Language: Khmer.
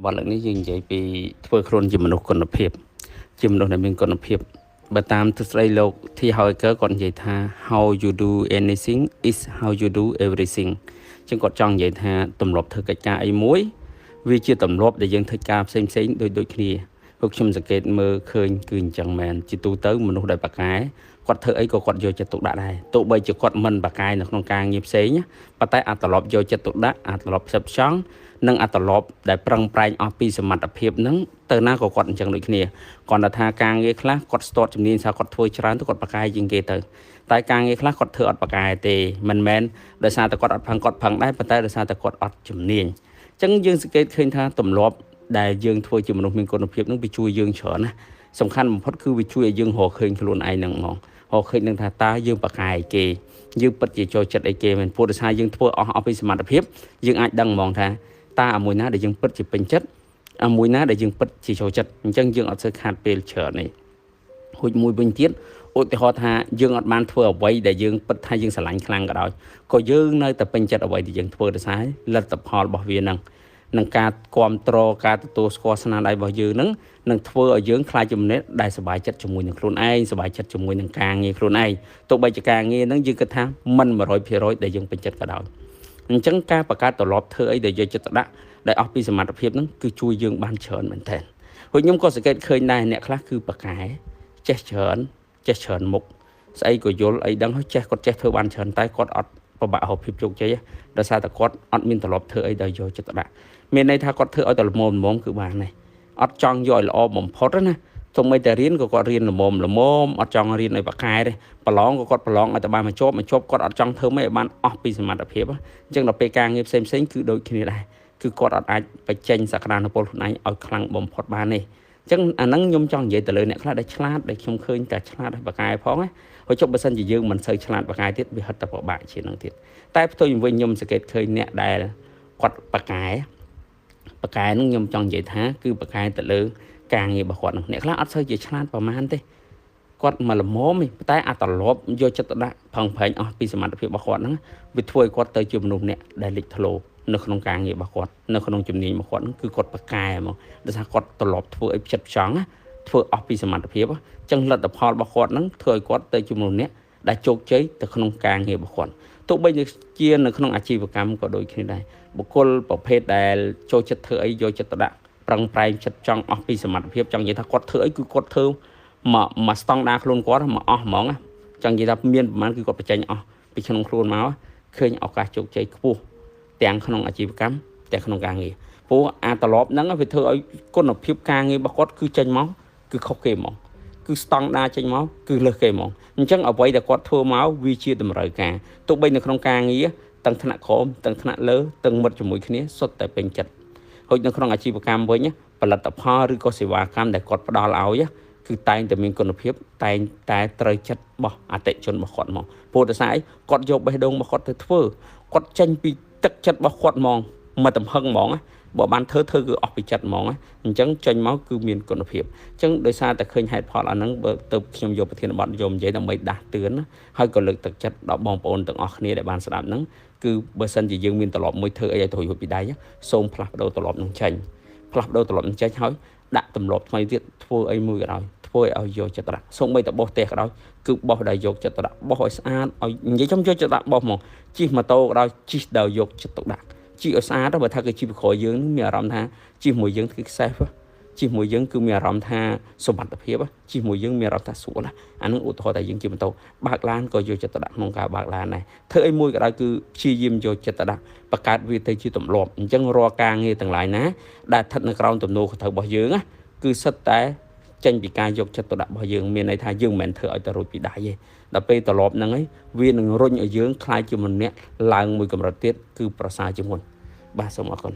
Bọn lầnនេះយើងនិយាយពីធ្វើខ្លួនជាមនុស្សគុណភាពជាមនុស្សដែលមានគុណភាពបើតាមទស្សនវិជ្ជាលោក T Harker គាត់និយាយថា how you do anything is how you do everything ចឹងគាត់ចង់និយាយថាទម្លាប់ធ្វើកិច្ចការអីមួយវាជាទម្លាប់ដែលយើងធ្វើការផ្សេងដូចគ្នាពួកខ្ញុំសង្កេតមើលឃើញគឺអញ្ចឹងមែនជាទូទៅមនុស្សដែលបកកែគាត់ធ្វើអីក៏គាត់យកចិត្តទុកដាក់ដែរទោះបីជាគាត់មិនបកកែនៅក្នុងការងារផ្សេងប៉ុន្តែអាត្រឡប់យកចិត្តទុកដាក់អាត្រឡប់ផ្សិតផ្សងនិងអាត្រឡប់ដែលប្រឹងប្រែងអស់ពីសមត្ថភាពហ្នឹងទៅណាក៏គាត់អញ្ចឹងដូចគ្នាគាត់ថាការងារខ្លះគាត់ស្ទាត់ជំនាញថាគាត់ធ្វើច្រើនទៅគាត់បកកែជាងគេទៅតែការងារខ្លះគាត់ធ្វើអត់បកកែទេមិនមែនដោយសារតែគាត់អត់ផឹងគាត់ផឹងដែរប៉ុន្តែដោយសារតែគាត់អត់ជំនាញអញ្ចឹងយើងសង្កេតឃើញថាទម្លាប់ដែលយើងធ្វើជាមនុស្សមានគុណភាពនឹងវាជួយយើងច្រើនណាសំខាន់បំផុតគឺវាជួយឲ្យយើងរកឃើញខ្លួនឯងនឹងហ្មងរកឃើញនឹងថាតើយើងបកកែគេយើងពិតជាចូលចិត្តអីគេមិនព្រោះដោយសារយើងធ្វើអស់ពីសមត្ថភាពយើងអាចដឹងហ្មងថាតើអាមួយណាដែលយើងពិតជាពេញចិត្តអាមួយណាដែលយើងពិតជាចូលចិត្តអញ្ចឹងយើងអត់សូវខាតពេលច្រើននេះហួចមួយវិញទៀតឧទាហរណ៍ថាយើងអត់បានធ្វើអ្វីដែលយើងពិតថាយើងស្រឡាញ់ខ្លាំងក៏ដោយក៏យើងនៅតែពេញចិត្តអ្វីដែលយើងធ្វើដោយសារលទ្ធផលរបស់វានឹងការគ្រប់គ្រងការទទួលស្គាល់ស្នាដៃរបស់យើងនឹងធ្វើឲ្យយើងខ្លាចជំនឿដែលសប្បាយចិត្តជាមួយនឹងខ្លួនឯងសប្បាយចិត្តជាមួយនឹងការងារខ្លួនឯងទោះបីជាការងារហ្នឹងយើងគិតថាមិន 100% ដែលយើងពេញចិត្តក៏ដោយអញ្ចឹងការបង្កើតទម្លាប់ធ្វើអីដែលយកចិត្តទុកដាក់ដែលអស់ពីសមត្ថភាពហ្នឹងគឺជួយយើងបានច្រើនមែនទែនហើយខ្ញុំក៏សង្កេតឃើញដែរអ្នកខ្លះគឺបកកែចេះច្រើនមុខស្អីក៏យល់អីដឹងហើយគាត់ចេះធ្វើបានច្រើនតែគាត់អត់ពិបាករកភាពជោគជ័យដោយសារតែគាត់អត់មានទម្លាប់ធ្វើអីដែលយកចិត្តទុកដាក់មានន័យថាគាត់ធ្វើឲ្យតែល្មមគឺបានទេអត់ចង់យកឲ្យល្អបំផុតណាទោះបីតែរៀនក៏គាត់រៀនល្មមអត់ចង់រៀនឲ្យបកកែទេប្រឡងក៏គាត់ប្រឡងឲ្យតែបានមកជាប់គាត់អត់ចង់ធ្វើមិនឲ្យបានអស់ពីសមត្ថភាពអញ្ចឹងដល់ពេលការងារផ្សេងគឺដូចគ្នាដែរគឺគាត់អត់អាចបញ្ចេញសក្តានុពលខ្លួនឯងឲ្យខ្លាំងបំផុតបានទេអញ្ចឹងអាហ្នឹងខ្ញុំចង់និយាយទៅលើអ្នកខ្លះដែលឆ្លាតដែលខ្ញុំឃើញតែឆ្លាតហើយបកកែផងណាហើយចុះបើសិនជាយើងមិនសូវឆ្លាតបកកែទៀតវាហិតតែពិបាកជាងហ្នឹងទៀតតែផ្ទុយវិញខ្ញុំសង្កេតឃើញអ្នកដែលគាត់បកកែហ្នឹងខ្ញុំចង់និយាយថាគឺបកកែទៅលើការងាររបស់គាត់ហ្នឹងអ្នកខ្លះអត់សូវជាឆ្លាតប្រហែលទេគាត់មកល្មមទេតែអាត្រឡប់យកចិត្តទុកដាក់ផឹងប្រែងអស់ពីសមត្ថភាពរបស់គាត់ហ្នឹងវាធ្វើឲ្យគាត់ទៅជាមនុស្សអ្នកដែលលេចធ្លោនៅក្នុងការងាររបស់គាត់នៅក្នុងជំនាញរបស់គាត់ហ្នឹងគឺគាត់បកកែហ្មងដោយសារគាត់ត្រឡប់ធ្វើឲ្យចិត្តផ្ចង់ធ្វើអស់ពីសមត្ថភាពអញ្ចឹងលទ្ធផលរបស់គាត់ហ្នឹងធ្វើឲ្យគាត់ទៅជាមនុស្សអ្នកដែលជោគជ័យទៅក្នុងការងាររបស់គាត់ទោះបីជានៅក្នុងអាជីវកម្មក៏ដូចគ្នាដែរបុគ្គលប្រភេទដែលចូលចិត្តធ្វើអីយកចិត្តទុកដាក់ប្រឹងប្រែងចិត្តចង់អស់ពីសមត្ថភាពចង់និយាយថាគាត់ធ្វើអីគឺគាត់ធ្វើមកស្តង់ដារខ្លួនគាត់មកអស់ហ្មងចង់និយាយថាមានប្រហែលគឺគាត់បញ្ចេញអស់ពីក្នុងខ្លួនមកឃើញឱកាសជោគជ័យខ្ពស់ទាំងក្នុងអាជីវកម្មទាំងក្នុងការងារព្រោះអាត្រឡប់ហ្នឹងវាធ្វើឲ្យគុណភាពការងាររបស់គាត់គឺចេញមកគឺខុសគេហ្មងគឺស្តង់ដារចេញមកគឺលើសគេហ្មងអញ្ចឹងអ្វីដែលគាត់ធ្វើមកវាជាតម្រូវការទោះបីនៅក្នុងការងារទាំងថ្នាក់ក្រោមទាំងថ្នាក់លើទាំងមិត្តជាមួយគ្នាសុទ្ធតែពេញចិត្តហើយនៅក្នុងអាជីវកម្មវិញផលិតផលឬក៏សេវាកម្មដែលគាត់ផ្ដល់ឲ្យគឺតែងតែមានគុណភាពតែងតែត្រូវចិត្តរបស់អតិថិជនរបស់គាត់មកព្រោះតែស្អីគាត់យកបេះដូងរបស់គាត់ទៅធ្វើគាត់ចេញពីទឹកចិត្តរបស់គាត់ហ្មងមកទំហឹងហ្មងបើបានធ្វើគឺអស់ពីចិត្តហ្មងអញ្ចឹងចេញមកគឺមានគុណភាពអញ្ចឹងដោយសារតែឃើញហេតុផលអាហ្នឹងបើទៅខ្ញុំយកប្រធានបទយកនិយាយដើម្បីដាស់តឿនហើយក៏លើកទឹកចិត្តដល់បងប្អូនទាំងអស់គ្នាដែលបានស្ដាប់ហ្នឹងគឺបើសិនជាយើងមានត្រឡប់មួយធ្វើអីឲ្យទៅរួចពីដៃសូមផ្លាស់ប្ដូរត្រឡប់នឹងចេញផ្លាស់ប្ដូរត្រឡប់នឹងចេញហើយដាក់ទម្លាប់ថ្មីទៀតធ្វើអីមួយក៏ដោយធ្វើឲ្យយកចិត្តទុកដាក់សូម្បីតែបោះផ្ទះក៏ដោយគឺបោះដោយយកចិត្តទុកដាក់បោះឲ្យស្អាតឲ្យនិយាយចំយកចិត្តទុកដាក់បោះហ្មងជិះម៉ូតូក៏ដោយជិះដោយយកចិត្តទុកដាក់ជិះឲ្យស្អាតបើថាគឺជិះពីក្រោយយើងនឹងមានអារម្មណ៍ថាជិះមួយយើងគឺ safe ជិះមួយយើងគឺមានអារម្មណ៍ថាសុវត្ថិភាពជិះមួយយើងមានអារម្មណ៍ថាស្រួលអានឹងឧទាហរណ៍តែយើងជិះម៉ូតូបើកឡានក៏យកចិត្តទុកដាក់ក្នុងការបើកឡានដែរធ្វើអីមួយក៏ដោយគឺព្យាយាមយកចិត្តទុកដាក់បង្កើតវាទៅជាទម្លាប់អញ្ចឹងរាល់ការងារទាំងឡាយណាដែលស្ថិតនៅក្រោមទំនោរខុសត្រូវរបស់យើងគឺសិតតែចេញពីការយកចិត្តទុកដាក់របស់យើងមានន័យថាយើងមិនមែនធ្វើឲ្យទៅរួចពីដៃទេដល់ពេលត្រឡប់ហ្នឹងវានឹងរុញឲ្យយើងខ្លាចជាមនុស្សឡើងមួយកម្រិតទៀតគឺប្រសើរជាងមុនបាទសូមអរគុណ